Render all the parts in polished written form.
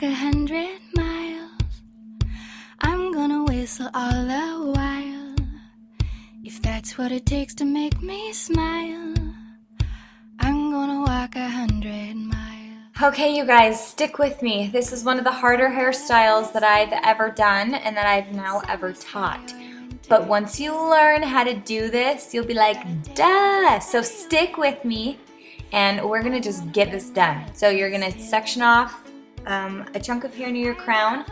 walk 100 miles. I'm gonna whistle all the while. If that's what it takes to make me smile, I'm gonna walk 100 miles. Okay, you guys, stick with me. This is one of the harder hairstyles that I've ever done and that I've now ever taught. But once you learn how to do this, you'll be like, duh! So stick with me and we're gonna just get this done. So you're gonna section off a chunk of hair near your crown,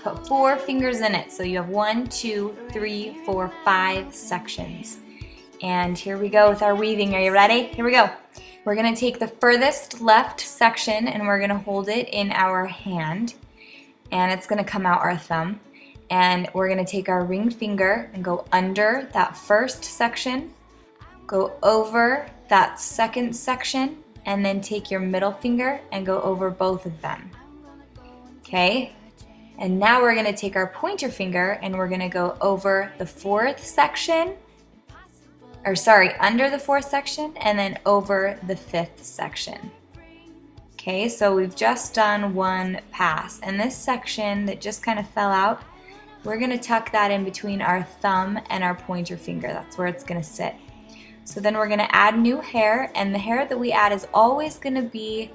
put 4 fingers in it. So you have 1, 2, 3, 4, 5 sections. And here we go with our weaving. Are you ready? Here we go. We're gonna take the furthest left section and we're gonna hold it in our hand and it's gonna come out our thumb. And we're gonna take our ring finger and go under that first section, go over that second section, and then take your middle finger and go over both of them. Okay? And now we're gonna take our pointer finger and we're gonna go over the 4th section, under the 4th section and then over the 5th section. Okay, so we've just done one pass. And this section that just kind of fell out, we're gonna tuck that in between our thumb and our pointer finger. That's where it's gonna sit. So then we're gonna add new hair, and the hair that we add is always gonna be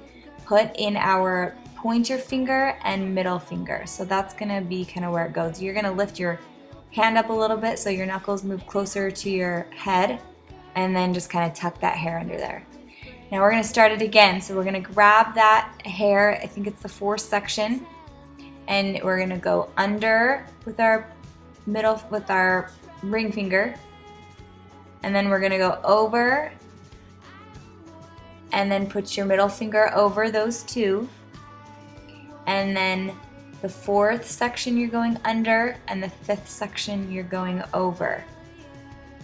put in our pointer finger and middle finger. So that's gonna be kind of where it goes. You're gonna lift your hand up a little bit so your knuckles move closer to your head, and then just kind of tuck that hair under there. Now we're gonna start it again. So we're gonna grab that hair, I think it's the 4th section, and we're gonna go under with our ring finger, and then we're gonna go over, and then put your middle finger over those 2, and then the 4th section you're going under, and the 5th section you're going over.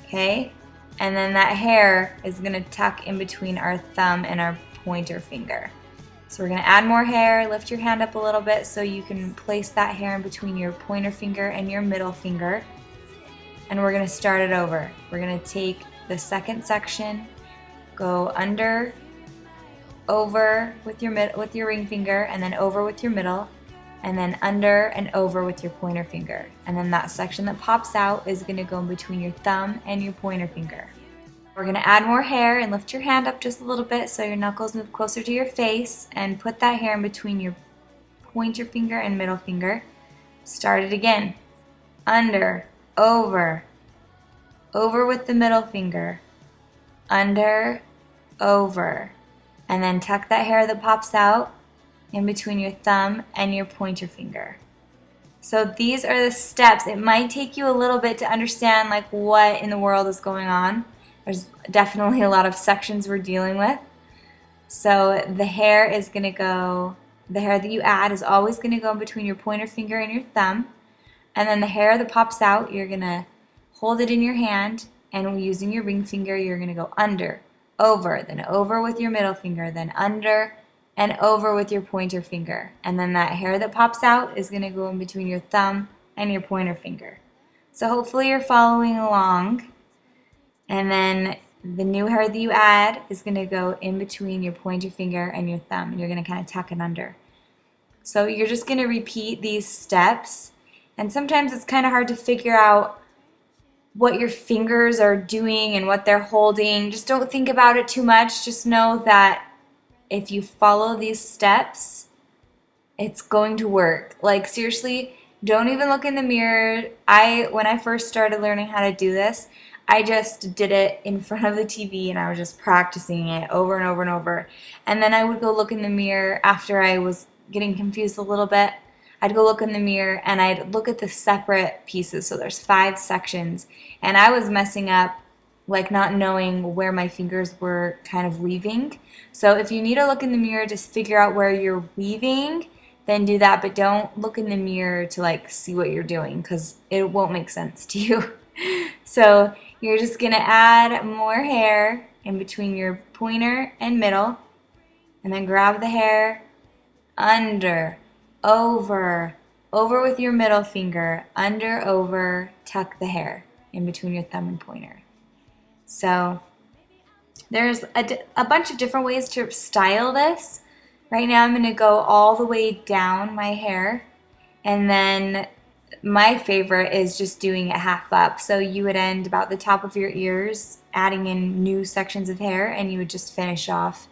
Okay? And then that hair is gonna tuck in between our thumb and our pointer finger. So we're gonna add more hair, lift your hand up a little bit so you can place that hair in between your pointer finger and your middle finger. And we're gonna start it over. We're gonna take the 2nd section, go under, over with your ring finger, and then over with your middle, and then under and over with your pointer finger. And then that section that pops out is gonna go in between your thumb and your pointer finger. We're gonna add more hair and lift your hand up just a little bit so your knuckles move closer to your face, and put that hair in between your pointer finger and middle finger. Start it again. Under, over, over with the middle finger, under, over, and then tuck that hair that pops out in between your thumb and your pointer finger. So these are the steps. It might take you a little bit to understand like what in the world is going on. There's definitely a lot of sections we're dealing with. So the hair that you add is always gonna go in between your pointer finger and your thumb. And then the hair that pops out, you're gonna hold it in your hand, and using your ring finger, you're gonna go under, over, then over with your middle finger, then under and over with your pointer finger. And then that hair that pops out is gonna go in between your thumb and your pointer finger. So hopefully you're following along. And then the new hair that you add is gonna go in between your pointer finger and your thumb, and you're gonna kind of tuck it under. So you're just gonna repeat these steps, and sometimes it's kind of hard to figure out what your fingers are doing and what they're holding. Just don't think about it too much. Just know that if you follow these steps, it's going to work. Like seriously, don't even look in the mirror. When I first started learning how to do this, I just did it in front of the TV and I was just practicing it over and over and over. And then I would go look in the mirror after I was getting confused a little bit. I'd go look in the mirror and I'd look at the separate pieces. So there's 5 sections, and I was messing up, like not knowing where my fingers were kind of weaving. So if you need to look in the mirror, just figure out where you're weaving, then do that. But don't look in the mirror to like see what you're doing, because it won't make sense to you. So you're just gonna add more hair in between your pointer and middle, and then grab the hair under, over, over with your middle finger, under, over, tuck the hair in between your thumb and pointer. So there's a bunch of different ways to style this. Right now I'm going to go all the way down my hair, and then my favorite is just doing it half up. So you would end about the top of your ears, adding in new sections of hair, and you would just finish off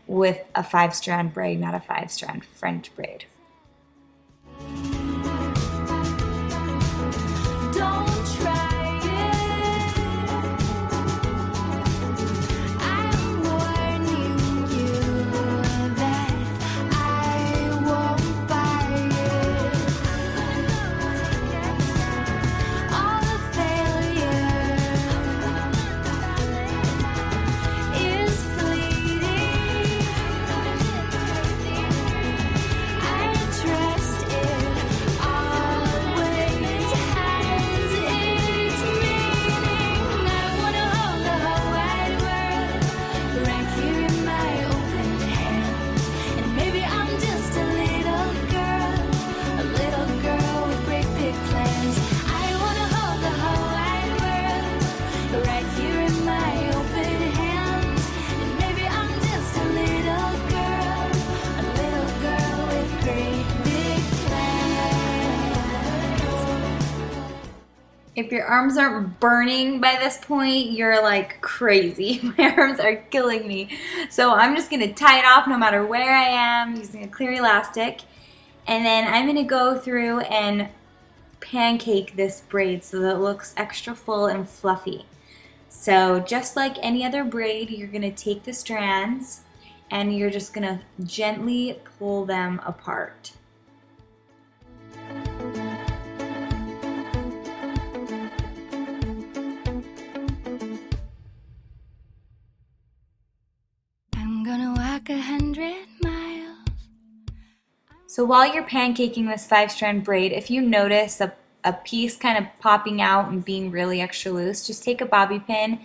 with a 5-strand braid, not a 5-strand French braid. If your arms aren't burning by this point, you're like crazy. My arms are killing me. So I'm just gonna tie it off no matter where I am using a clear elastic. And then I'm gonna go through and pancake this braid so that it looks extra full and fluffy. So just like any other braid, you're gonna take the strands and you're just gonna gently pull them apart. I'm gonna walk 100 miles. So while you're pancaking this 5-strand braid, if you notice a piece kind of popping out and being really extra loose, just take a bobby pin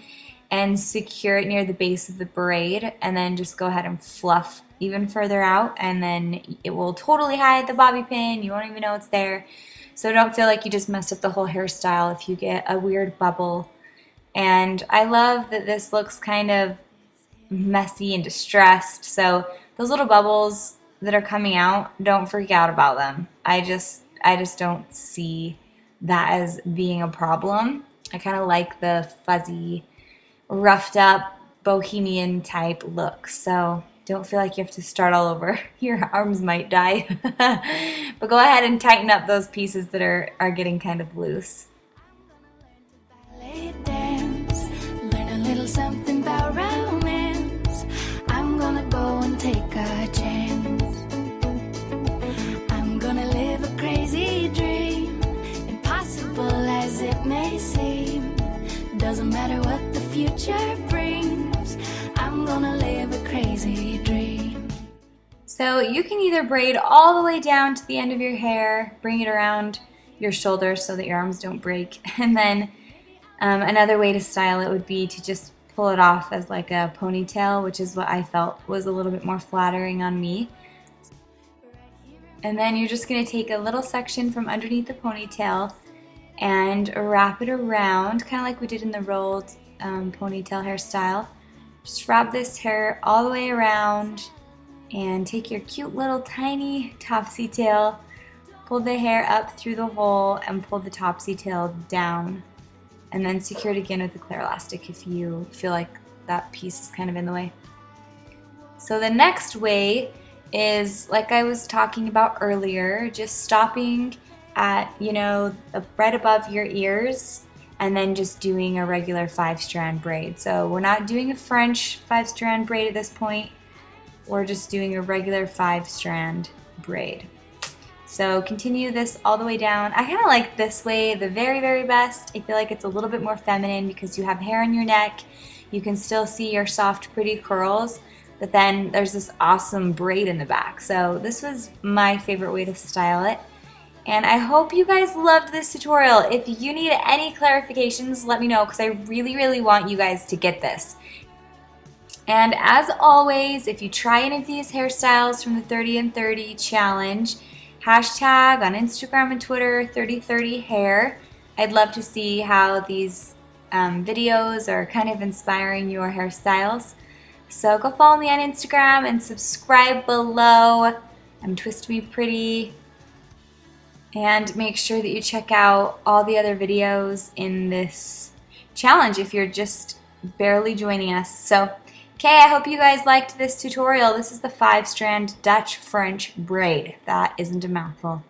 and secure it near the base of the braid, and then just go ahead and fluff even further out, and then it will totally hide the bobby pin. You won't even know it's there. So don't feel like you just messed up the whole hairstyle if you get a weird bubble. And I love that this looks kind of messy and distressed. So those little bubbles that are coming out, don't freak out about them. I just don't see that as being a problem. I kind of like the fuzzy, roughed up, bohemian type look. So don't feel like you have to start all over. Your arms might die. But go ahead and tighten up those pieces that are getting kind of loose. Learn a little something about romance. I'm gonna go and take a chance. I'm gonna live a crazy dream, impossible as it may seem. Doesn't matter what the future brings, I'm gonna live a crazy dream. So you can either braid all the way down to the end of your hair, bring it around your shoulders so that your arms don't break, and then another way to style it would be to just pull it off as like a ponytail, which is what I felt was a little bit more flattering on me. And then you're just going to take a little section from underneath the ponytail and wrap it around, kind of like we did in the rolled ponytail hairstyle. Just wrap this hair all the way around and take your cute little tiny topsy tail, pull the hair up through the hole and pull the topsy tail down, and then secure it again with a clear elastic if you feel like that piece is kind of in the way. So the next way is, like I was talking about earlier, just stopping at, right above your ears and then just doing a regular 5-strand braid. So we're not doing a French 5-strand braid at this point. We're just doing a regular 5-strand braid. So continue this all the way down. I kind of like this way the very, very best. I feel like it's a little bit more feminine because you have hair on your neck. You can still see your soft, pretty curls, but then there's this awesome braid in the back. So this was my favorite way to style it. And I hope you guys loved this tutorial. If you need any clarifications, let me know because I really, really want you guys to get this. And as always, if you try any of these hairstyles from the 30 and 30 challenge, hashtag on Instagram and Twitter 3030hair. I'd love to see how these videos are kind of inspiring your hairstyles. So go follow me on Instagram and subscribe below. I'm Twist Me Pretty. And make sure that you check out all the other videos in this challenge if you're just barely joining us. So, okay, I hope you guys liked this tutorial. This is the 5-strand Dutch French braid. That isn't a mouthful.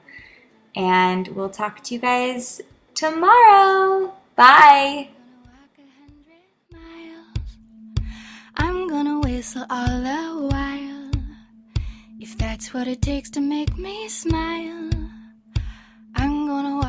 And we'll talk to you guys tomorrow. Bye. I'm gonna whistle all the while, if that's what it takes to make me smile.